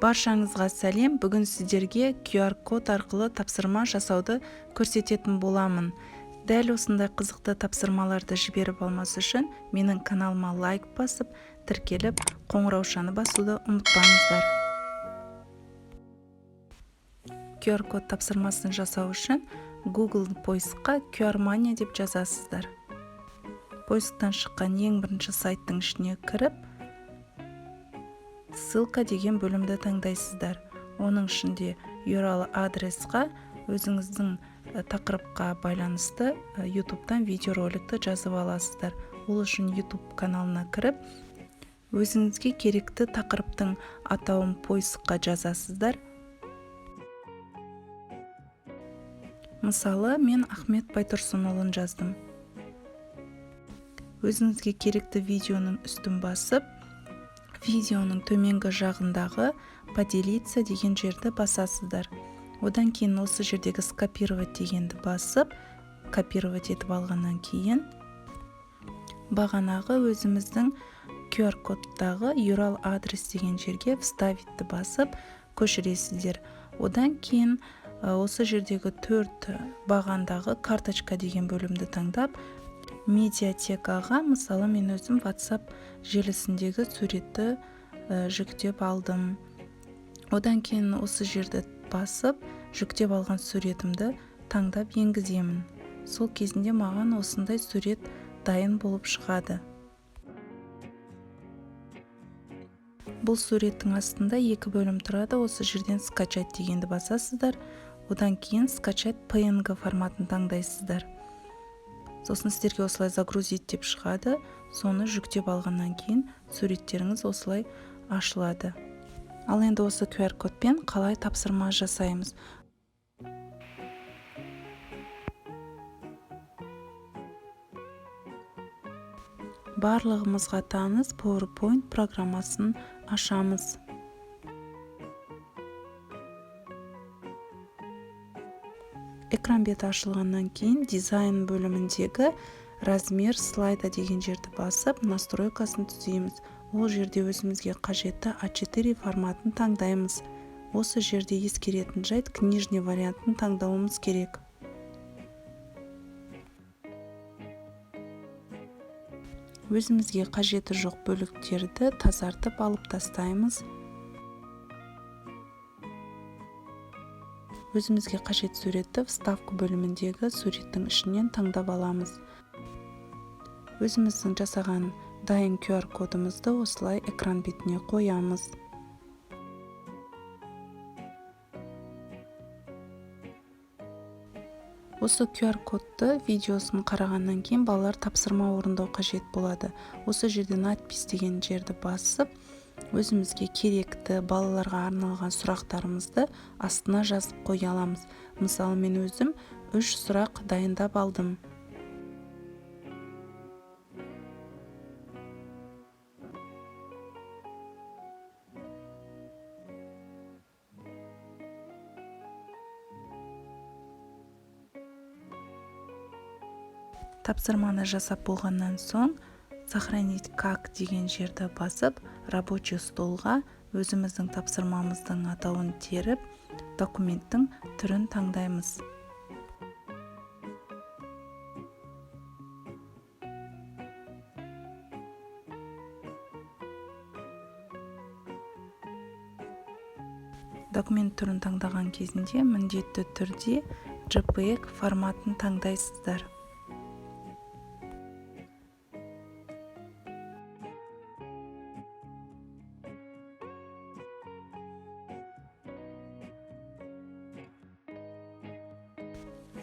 Баршаңызға сәлем. Бүгін сіздерге QR код арқылы тапсырма жасауды көрсететін боламын. Дәл осындай қызықты тапсырмаларды жіберіп алмас үшін менің каналыма лайк басып, тіркеліп, қоңыраушаны басуды ұмытпаңыздар. QR код тапсырмасын жасау үшін Google поисққа QR Mania деп жазасыздар. Поисктан шыққан ең бірінші сайттың ішіне кіріп, ссылка деген бөлімді таңдайсыздар. Оның ішінде URL адресқа өзіңіздің тақырыпқа байланысты YouTube-тан видеороликті жазып аласыздар. Ол үшін YouTube каналына кіріп, өзіңізге керекті тақырыптың атауын поисққа жазасыздар. Мысалы, мен Ахмет Байтұрсынұлын жаздым. Өзіңізге керекті видеоның үстін басып, видеоның төменгі жағындағы поделиться деген жерді басасыздар. Одан кейін осы жердегі скопировать дегенді басып, копировать етіп алғаннан кейін бағанағы өзіміздің QR кодтағы URL адрес деген жерге вставитті басып көшіресіздер. Одан кейін осы жердегі 4 бағандағы карточка деген бөлімді таңдап, медиатекаға, мысалы, мен өзім WhatsApp желісіндегі суретті жүктеп алдым. Одан кейін осы жерді басып, жүктеп алған суретімді таңдап енгіземін. Сол кезінде маған осындай сурет дайын болып шығады. Бұл суреттің астында 2 бөлім тұрады. Осы жерден скачать дегенді басасыздар. Одан кейін скачать PNG форматын таңдайсыздар. Сосын сіздерге осылай загрузить деп шығады. Соны жүктеп алғаннан кейін суреттеріңіз осылай ашылады. Ал енді осы QR кодпен қалай тапсырма жасаймыз? Барлығымызға таныс PowerPoint программасын ашамыз. Экран беті ашылғаннан кейін дизайн бөліміндегі размер слайда деген жерді басып, настройкасын түзейміз. Ол жерде өзімізге қажетті А4 форматын таңдаймыз. Осы жерде ескеретін жайт книжный вариантын таңдауымыз керек. Өзімізге қажеті жоқ бөліктерді тазартып алып тастаймыз. Өзімізге қажет суретті вставка бөліміндегі суреттің ішінен таңдап аламыз. Өзіміздің жасаған дайын QR кодымызды осылай экран бетіне қоямыз. Осы QR кодты видеосын қарағаннан кейін балалар тапсырма орындау қажет болады. Осы жерде надпись деген жерді басып, өзімізге керекті балаларға арналған сұрақтарымызды астына жазып қоя аламыз. Мысалы, мен өзім 3 сұрақ дайындап алдым. Тапсырманы жасап болғаннан соң, сохранить как деген жерді басып, рабочий столға өзіміздің тапсырмамыздың атауын теріп, документтің түрін таңдаймыз. Документ түрін таңдаған кезінде міндетті түрде JPEG форматын таңдайсыздар.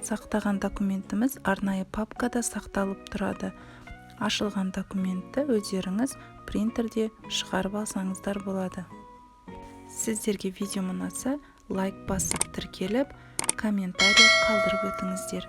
Сақтаған документіміз арнайы папкада сақталып тұрады. Ашылған документті өздеріңіз принтерде шығарып алсаңыздар болады. Сіздерге видео ұнаса, лайк басып тіркеліп, комментарий қалдырып өтіңіздер.